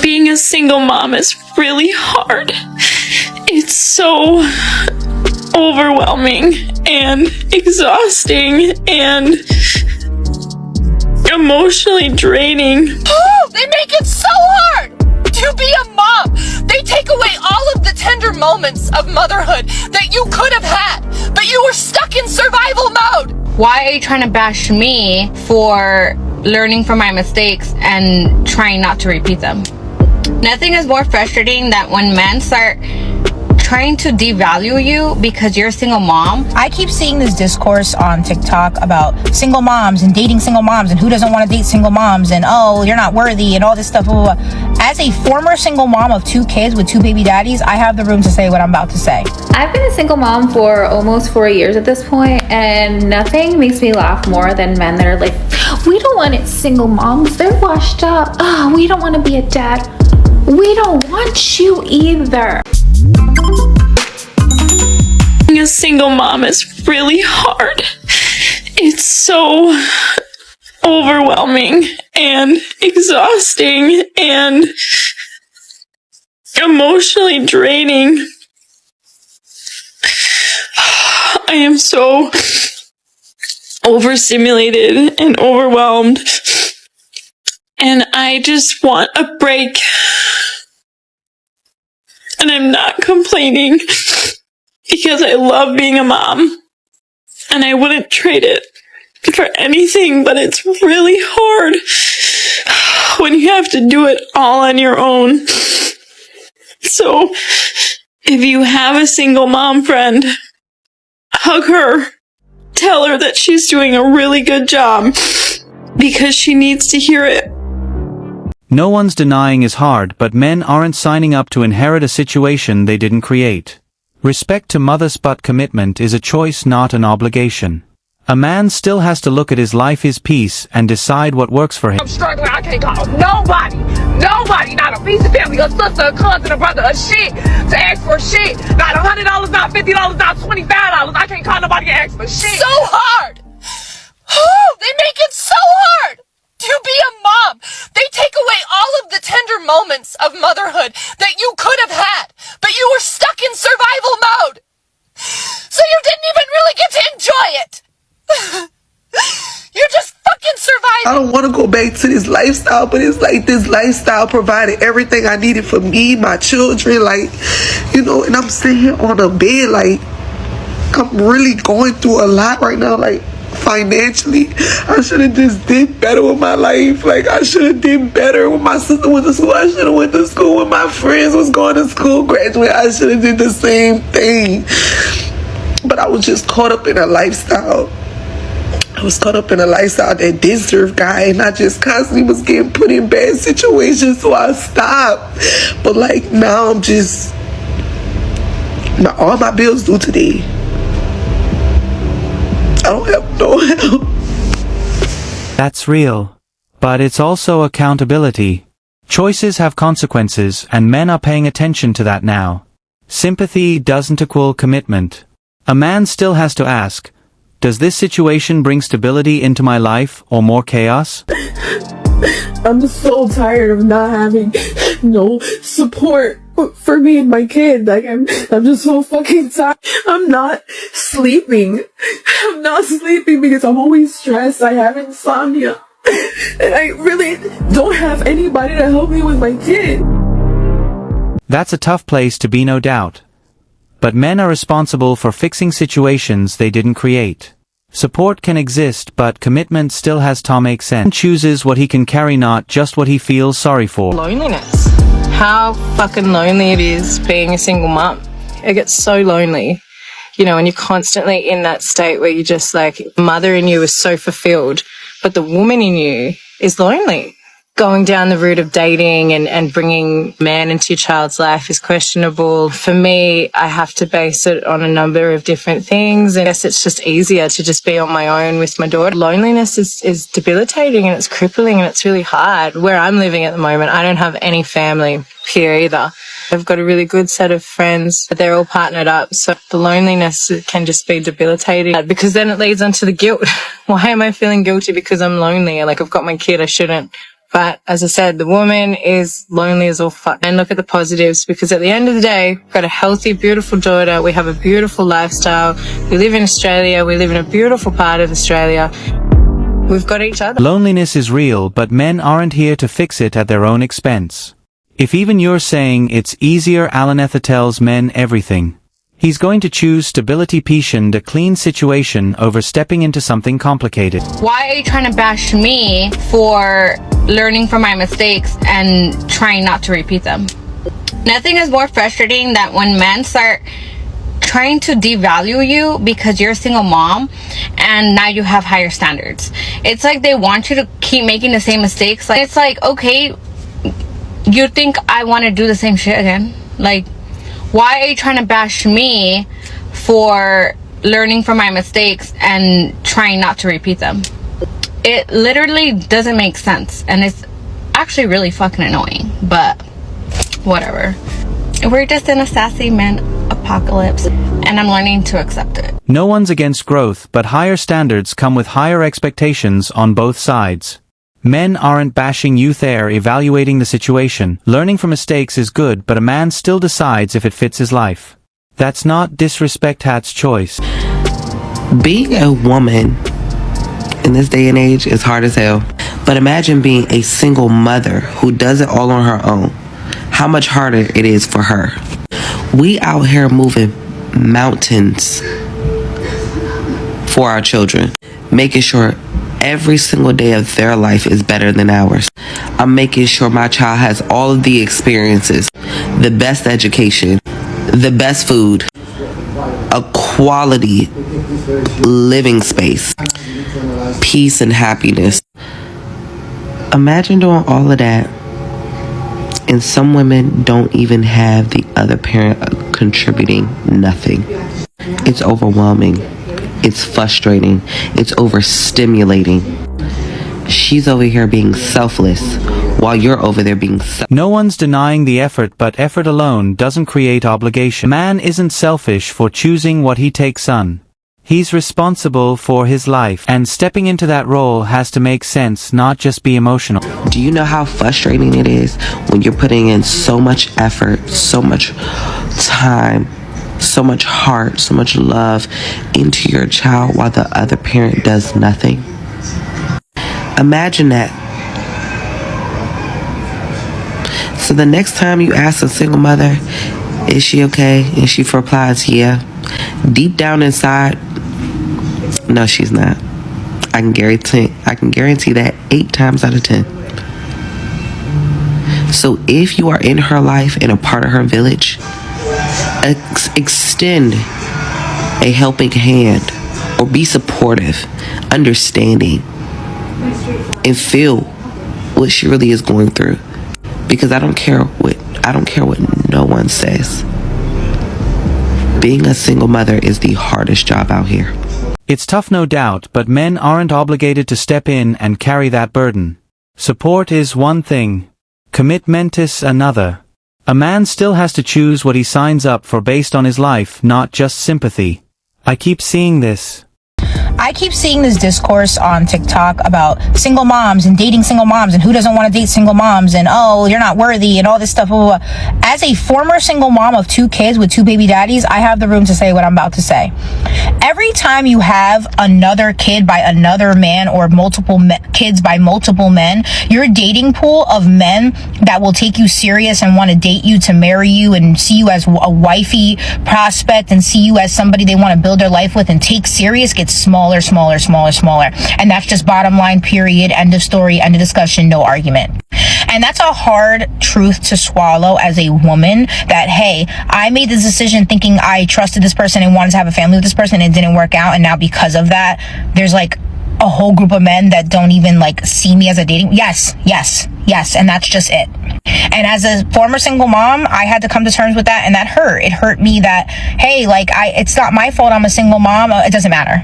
Being a single mom is really hard. It's so overwhelming and exhausting and emotionally draining. Oh, they make it so hard to be a mom. They take away all of the tender moments of motherhood that you could have had, but you were stuck in survival mode. Why are you trying to bash me for learning from my mistakes and trying not to repeat them? Nothing is more frustrating than when men start trying to devalue you because you're a single mom. I keep seeing this discourse on TikTok about single moms and dating single moms and who doesn't want to date single moms and oh, you're not worthy and all this stuff. Blah, blah, blah. As a former single mom of 2 kids with 2 baby daddies, I have the room to say what I'm about to say. I've been a single mom for almost 4 years at this point, and nothing makes me laugh more than men that are like, we don't want it single moms, they're washed up. Oh, we don't want to be a dad. We don't want you either. Being a single mom is really hard. It's so overwhelming and exhausting and emotionally draining. I am so overstimulated and overwhelmed, and I just want a break. And I'm not complaining because I love being a mom and I wouldn't trade it for anything, but it's really hard when you have to do it all on your own. So if you have a single mom friend, hug her. Tell her that she's doing a really good job because she needs to hear it. No one's denying is hard, but men aren't signing up to inherit a situation they didn't create. Respect to mothers, but commitment is a choice, not an obligation. A man still has to look at his life, his peace, and decide what works for him. I'm struggling. I can't call nobody, not a piece of family, a sister, a cousin, a brother, a shit to ask for shit. Not $100, not $50, not $25. I can't call nobody and ask for shit. So hard. Oh, they make it so hard to be a mom. They take away all of the tender moments of motherhood that you could have had, but you were stuck in survival mode. So you didn't even really get to enjoy it. You're just fucking surviving. I don't want to go back to this lifestyle, but it's like this lifestyle provided everything I needed for me, my children, like, you know, and I'm sitting here on a bed, like, I'm really going through a lot right now, like, financially. I should have just did better with my life. Like, I should have did better when my sister went to school. I should have went to school when my friends was going to school, graduate. I should have did the same thing. But I was just caught up in a lifestyle. I was caught up in a lifestyle that did serve God, and I just constantly was getting put in bad situations, so I stopped. But like now I'm just, all my bills due today. I don't have no help. That's real. But it's also accountability. Choices have consequences, and men are paying attention to that now. Sympathy doesn't equal commitment. A man still has to ask, does this situation bring stability into my life or more chaos? I'm so tired of not having no support for me and my kid. Like I'm just so fucking tired. I'm not sleeping. I'm not sleeping because I'm always stressed. I have insomnia. And I really don't have anybody to help me with my kid. That's a tough place to be, no doubt. But men are responsible for fixing situations they didn't create. Support can exist, but commitment still has to make sense. Man chooses what he can carry, not just what he feels sorry for. Loneliness. How fucking lonely it is being a single mum. It gets so lonely, you know, and you're constantly in that state where you just like, mother in you is so fulfilled, but the woman in you is lonely. Going down the route of dating and bringing man into your child's life is questionable. For me, I have to base it on a number of different things. And I guess it's just easier to just be on my own with my daughter. Loneliness is debilitating and it's crippling and it's really hard. Where I'm living at the moment, I don't have any family here either. I've got a really good set of friends, but they're all partnered up. So the loneliness can just be debilitating because then it leads onto the guilt. Why am I feeling guilty because I'm lonely? Like I've got my kid, I shouldn't But as I said, the woman is lonely as all fuck. And look at the positives, because at the end of the day, we've got a healthy, beautiful daughter. We have a beautiful lifestyle. We live in Australia. We live in a beautiful part of Australia. We've got each other. Loneliness is real, but men aren't here to fix it at their own expense. If even you're saying it's easier, Alanetha tells men everything. He's going to choose stability patient, a clean situation, over stepping into something complicated. Why are you trying to bash me for learning from my mistakes and trying not to repeat them? Nothing is more frustrating than when men start trying to devalue you because you're a single mom and now you have higher standards. It's like they want you to keep making the same mistakes. Like, it's like, okay, you think I want to do the same shit again? Like, why are you trying to bash me for learning from my mistakes and trying not to repeat them? It literally doesn't make sense, and it's actually really fucking annoying, but whatever. We're just in a sassy man apocalypse, and I'm learning to accept it. No one's against growth, but higher standards come with higher expectations on both sides. Men aren't bashing you, they're evaluating the situation. Learning from mistakes is good, but a man still decides if it fits his life. That's not disrespect, that's choice. Being a woman in this day and age is hard as hell. But imagine being a single mother who does it all on her own. How much harder it is for her. We out here moving mountains for our children, making sure every single day of their life is better than ours. I'm making sure my child has all of the experiences, the best education, the best food, a quality living space, peace and happiness. Imagine doing all of that, and some women don't even have the other parent contributing nothing. It's overwhelming. It's frustrating. It's overstimulating. She's over here being selfless while you're over there being No one's denying the effort, but effort alone doesn't create obligation. Man isn't selfish for choosing what he takes on. He's responsible for his life, and stepping into that role has to make sense, not just be emotional. Do you know how frustrating it is when you're putting in so much effort, so much time, so much heart, so much love into your child while the other parent does nothing? Imagine that. So the next time you ask a single mother, is she okay? And she replies, yeah. Deep down inside, no, she's not. I can guarantee that 8 times out of 10. So if you are in her life and a part of her village, extend a helping hand or be supportive, understanding, and feel what she really is going through. Because I don't care what no one says. Being a single mother is the hardest job out here. It's tough, no doubt, but men aren't obligated to step in and carry that burden. Support is one thing. Commitment is another. A man still has to choose what he signs up for based on his life, not just sympathy. I keep seeing this. I keep seeing this discourse on TikTok about single moms and dating single moms and who doesn't want to date single moms and, oh, you're not worthy and all this stuff. Blah, blah, blah. As a former single mom of 2 kids with 2 baby daddies, I have the room to say what I'm about to say. Every time you have another kid by another man or multiple kids by multiple men, your dating pool of men that will take you serious and want to date you to marry you and see you as a wifey prospect and see you as somebody they want to build their life with and take serious gets smaller. And that's just bottom line, period, end of story, end of discussion, no argument. And that's a hard truth to swallow as a woman, that, hey, I made this decision thinking I trusted this person and wanted to have a family with this person and it didn't work out. And now because of that, there's like a whole group of men that don't even like see me as a dating. Yes. And that's just it. And as a former single mom, I had to come to terms with that. And that hurt. It hurt me that, hey, like it's not my fault I'm a single mom. It doesn't matter.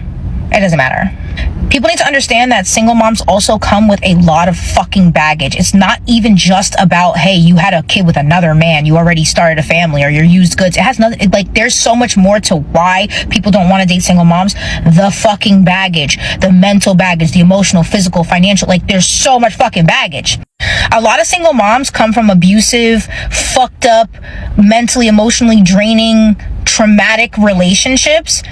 People need to understand that single moms also come with a lot of fucking baggage. It's not even just about, hey, you had a kid with another man, you already started a family, or you're used goods. It has nothing, like, there's so much more to why people don't want to date single moms. The fucking baggage, the mental baggage, the emotional, physical, financial, like, there's so much fucking baggage. A lot of single moms come from abusive, fucked up, mentally, emotionally draining, traumatic relationships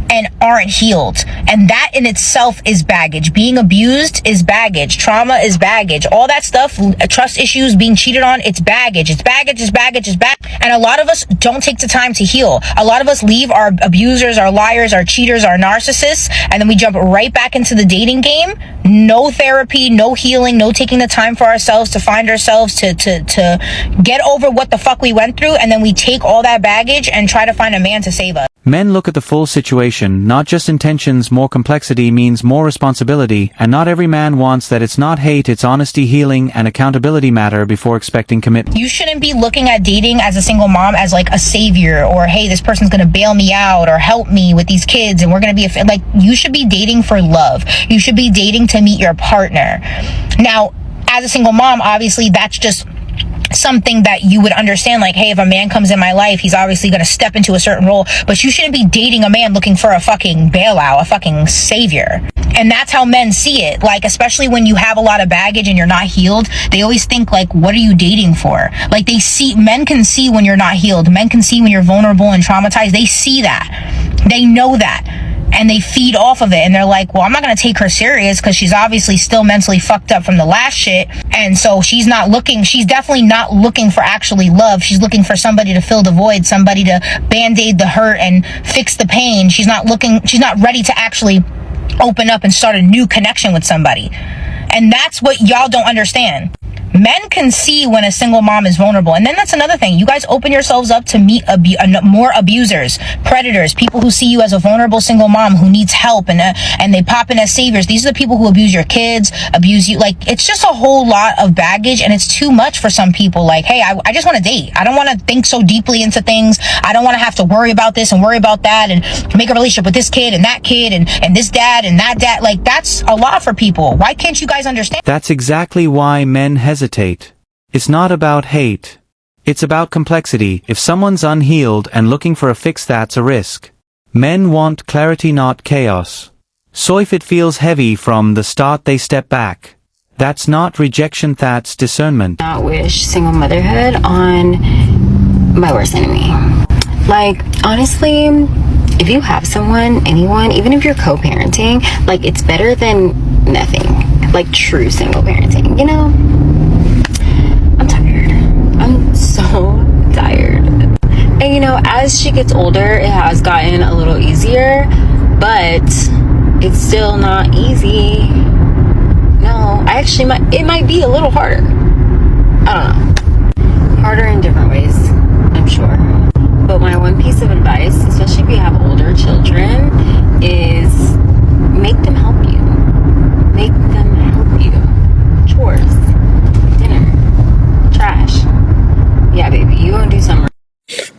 and aren't healed. And that in itself is baggage. Being abused is baggage. Trauma is baggage. All that stuff, trust issues, being cheated on, it's baggage. It's baggage, it's baggage, it's baggage. And a lot of us don't take the time to heal. A lot of us leave our abusers, our liars, our cheaters, our narcissists, and then we jump right back into the dating game. No therapy, no healing, no taking the time for ourselves to find ourselves, to get over what the fuck we went through, and then we take all that baggage and try to find a man to save us. Men look at the full situation, not just intentions. More complexity means more responsibility, and not every man wants that. It's not hate, it's honesty, healing, and accountability matter before expecting commitment. You shouldn't be looking at dating as a single mom as like a savior, or hey, this person's gonna bail me out or help me with these kids and we're gonna be like, you should be dating for love. You should be dating to meet your partner. Now, as a single mom, obviously that's just something that you would understand, like, hey, if a man comes in my life, he's obviously going to step into a certain role, but you shouldn't be dating a man looking for a fucking bailout, a fucking savior. And that's how men see it. Like, especially when you have a lot of baggage and you're not healed, they always think, like, what are you dating for? Like, men can see when you're not healed. Men can see when you're vulnerable and traumatized. They see that. They know that. And they feed off of it, and they're like, well, I'm not gonna take her serious because she's obviously still mentally fucked up from the last shit, and so she's definitely not looking for actually love. She's looking for somebody to fill the void, somebody to band-aid the hurt and fix the pain. She's not ready to actually open up and start a new connection with somebody. And that's what y'all don't understand. Men can see when a single mom is vulnerable. And then that's another thing. You guys open yourselves up to meet more abusers, predators, people who see you as a vulnerable single mom who needs help, and they pop in as saviors. These are the people who abuse your kids, abuse you. Like, it's just a whole lot of baggage, and it's too much for some people. Like, hey, I just want to date. I don't want to think so deeply into things. I don't want to have to worry about this and worry about that and make a relationship with this kid and that kid and this dad and that dad. Like, that's a lot for people. Why can't you guys understand? That's exactly why men hesitate. It's not about hate. It's about complexity. If someone's unhealed and looking for a fix, that's a risk. Men want clarity, not chaos. So if it feels heavy from the start, they step back. That's not rejection, that's discernment. Not wish single motherhood on my worst enemy. Like, honestly, if you have someone, anyone, even if you're co-parenting, like, it's better than nothing. Like, true single parenting, you know? I'm tired. I'm so tired. And, you know, as she gets older, it has gotten a little easier, but it's still not easy. No, it might be a little harder. I don't know. Harder in different ways, I'm sure. But my one piece of advice, especially if you have older children, is make them help you. Make them help you. Chores, dinner, trash. Yeah, baby, you gonna do something.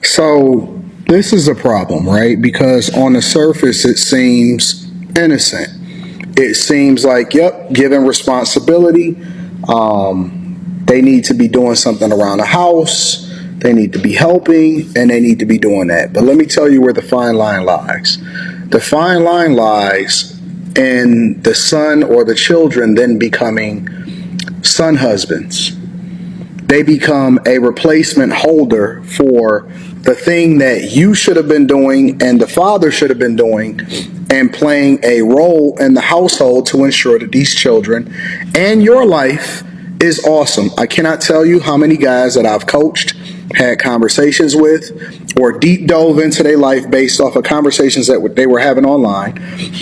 So this is a problem, right? Because on the surface, it seems innocent. It seems like, yep, given responsibility, they need to be doing something around the house. They need to be helping, and they need to be doing that. But let me tell you where the fine line lies. The fine line lies in the son or the children then becoming son husbands. They become a replacement holder for the thing that you should have been doing and the father should have been doing, and playing a role in the household to ensure that these children and your life is awesome. I cannot tell you how many guys that I've coached, had conversations with, or deep dove into their life based off of conversations that they were having online,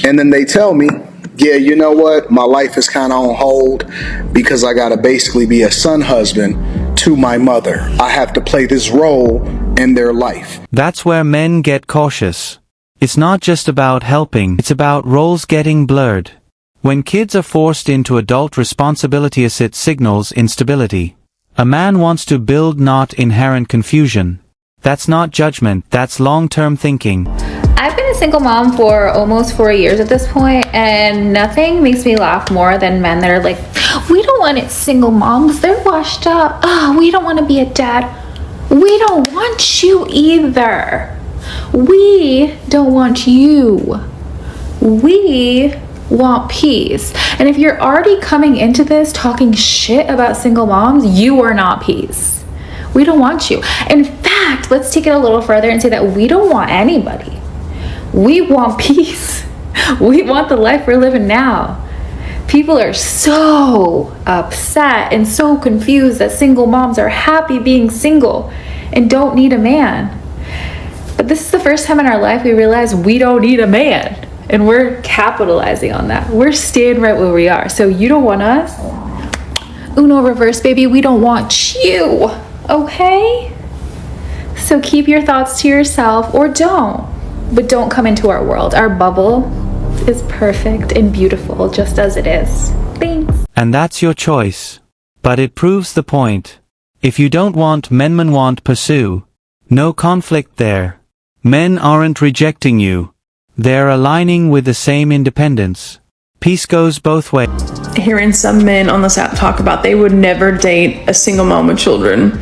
and then they tell me, yeah, you know what, my life is kind of on hold because I gotta basically be a son husband to my mother. I have to play this role in their life. That's where men get cautious. It's not just about helping, it's about roles getting blurred. When kids are forced into adult responsibility, it signals instability. A man wants to build, not inherent confusion. That's not judgment, that's long-term thinking. I've been a single mom for almost 4 years at this point, and nothing makes me laugh more than men that are like, we don't want it single moms, they're washed up. We don't want to be a dad. We don't want you either. We don't want you. We want peace. And if you're already coming into this talking shit about single moms, you are not peace. We don't want you. In fact, let's take it a little further and say that we don't want anybody. We want peace. We want the life we're living now. People are so upset and so confused that single moms are happy being single and don't need a man. But this is the first time in our life we realize we don't need a man. And we're capitalizing on that. We're staying right where we are. So you don't want us? Uno reverse, baby. We don't want you. Okay? So keep your thoughts to yourself or don't. But don't come into our world. Our bubble is perfect and beautiful just as it is. Thanks. And that's your choice. But it proves the point. If you don't want men want pursue. No conflict there. Men aren't rejecting you. They're aligning with the same independence. Peace goes both ways. Hearing some men on this app talk about they would never date a single mom with children,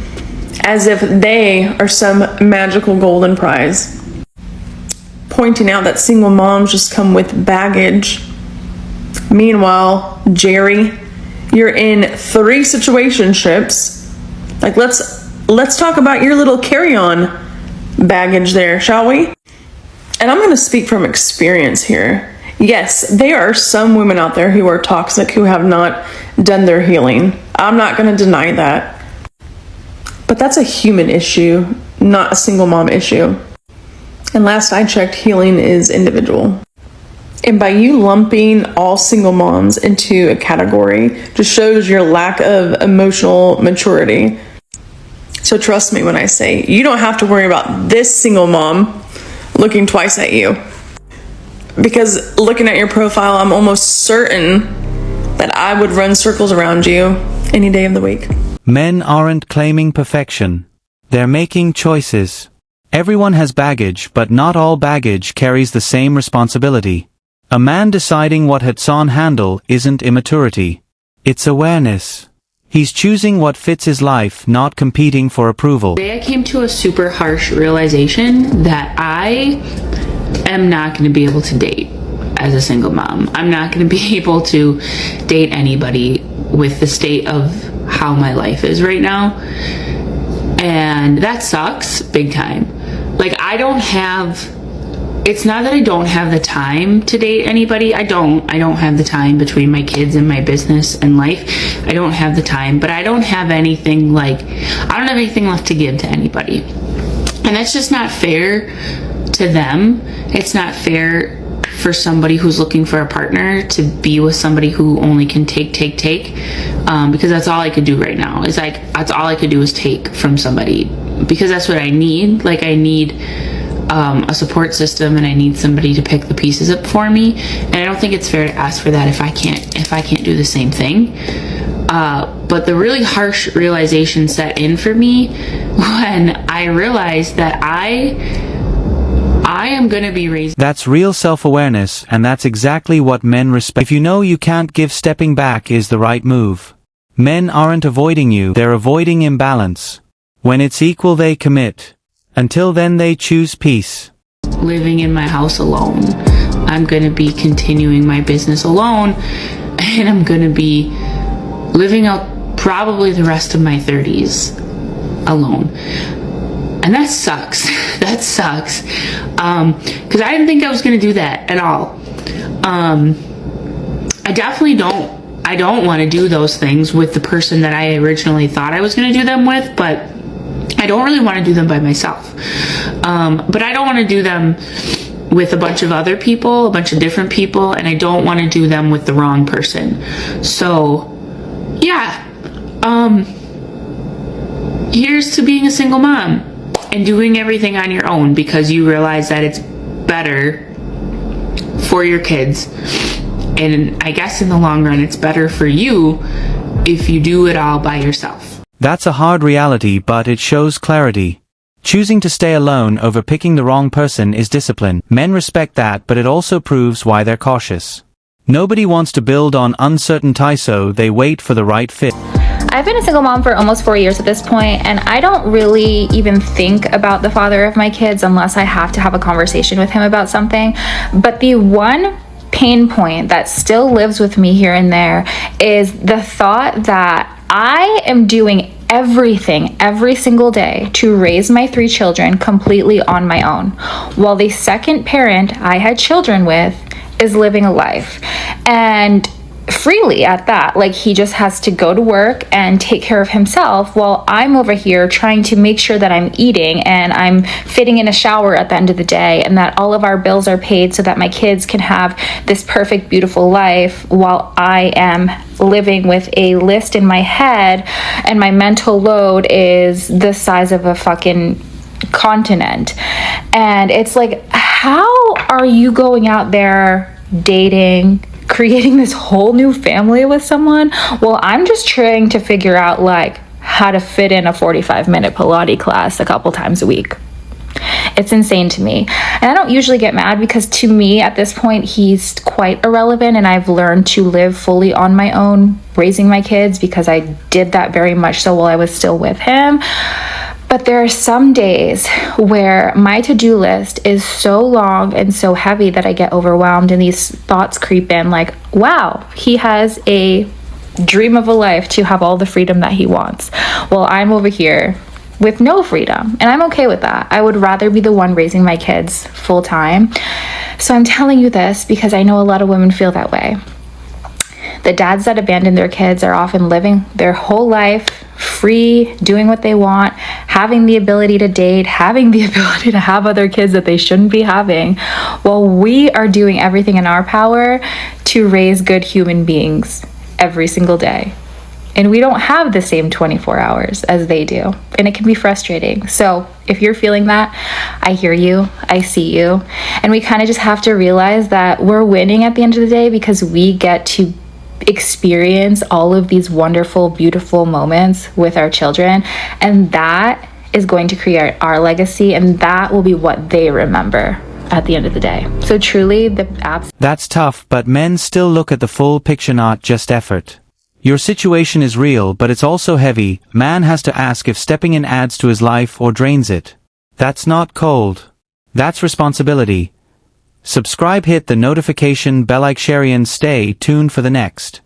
as if they are some magical golden prize. Pointing out that single moms just come with baggage. Meanwhile, Jerry, you're in 3 situationships. Like, let's talk about your little carry-on baggage there, shall we? And I'm going to speak from experience here. Yes, there are some women out there who are toxic who have not done their healing. I'm not going to deny that. But that's a human issue, not a single mom issue. And last I checked, healing is individual. And by you lumping all single moms into a category just shows your lack of emotional maturity. So trust me when I say you don't have to worry about this single mom looking twice at you. Because looking at your profile, I'm almost certain that I would run circles around you any day of the week. Men aren't claiming perfection. They're making choices. Everyone has baggage, but not all baggage carries the same responsibility. A man deciding what Hatsan handle isn't immaturity. It's awareness. He's choosing what fits his life, not competing for approval. Today I came to a super harsh realization that I am not going to be able to date as a single mom. I'm not going to be able to date anybody with the state of how my life is right now. And that sucks big time. Like, it's not that I don't have the time to date anybody. I don't have the time between my kids and my business and life. I don't have the time, but I don't have anything left to give to anybody. And that's just not fair to them. It's not fair for somebody who's looking for a partner to be with somebody who only can take. Because that's all I could do right now. That's all I could do is take from somebody. Because that's what I need. Like, I need a support system, and I need somebody to pick the pieces up for me. And I don't think it's fair to ask for that if I can't do the same thing. But the really harsh realization set in for me when I realized that I am going to be raised. That's real self-awareness, and that's exactly what men respect. If you know you can't give, stepping back is the right move. Men aren't avoiding you, they're avoiding imbalance. When it's equal, they commit. Until then, they choose peace. Living in my house alone. I'm going to be continuing my business alone, and I'm going to be living out probably the rest of my 30s alone. And that sucks. That sucks. Because I didn't think I was going to do that at all. I definitely don't want to do those things with the person that I originally thought I was going to do them with, but I don't really want to do them by myself. But I don't want to do them with a bunch of other people, a bunch of different people, and I don't want to do them with the wrong person. So, yeah. Here's to being a single mom and doing everything on your own because you realize that it's better for your kids. And I guess in the long run, it's better for you if you do it all by yourself. That's a hard reality, but it shows clarity. Choosing to stay alone over picking the wrong person is discipline. Men respect that, but it also proves why they're cautious. Nobody wants to build on uncertainty, so they wait for the right fit. I've been a single mom for almost 4 years at this point, and I don't really even think about the father of my kids unless I have to have a conversation with him about something. But the one pain point that still lives with me here and there is the thought that I am doing everything every single day to raise my 3 children completely on my own, while the second parent I had children with is living a life, and freely at that. Like, he just has to go to work and take care of himself, while I'm over here trying to make sure that I'm eating and I'm fitting in a shower at the end of the day, and that all of our bills are paid so that my kids can have this perfect, beautiful life, while I am living with a list in my head and my mental load is the size of a fucking continent. And it's like, how are you going out there dating, creating this whole new family with someone? Well, I'm just trying to figure out like how to fit in a 45-minute Pilates class a couple times a week. It's insane to me. And I don't usually get mad, because to me at this point he's quite irrelevant, and I've learned to live fully on my own raising my kids, because I did that very much so while I was still with him. But there are some days where my to-do list is so long and so heavy that I get overwhelmed, and these thoughts creep in like, wow, he has a dream of a life to have all the freedom that he wants. Well, I'm over here with no freedom, and I'm okay with that. I would rather be the one raising my kids full time. So I'm telling you this because I know a lot of women feel that way. The dads that abandon their kids are often living their whole life free, doing what they want, having the ability to date, having the ability to have other kids that they shouldn't be having, while we are doing everything in our power to raise good human beings every single day. And we don't have the same 24 hours as they do. And it can be frustrating. So if you're feeling that, I hear you, I see you. And we kind of just have to realize that we're winning at the end of the day, because we get to experience all of these wonderful, beautiful moments with our children. And that is going to create our legacy, and that will be what they remember at the end of the day. So truly, That's tough, but men still look at the full picture, not just effort. Your situation is real, but it's also heavy. Man has to ask if stepping in adds to his life or drains it. That's not cold. That's responsibility. Subscribe, hit the notification bell, like, share, and stay tuned for the next.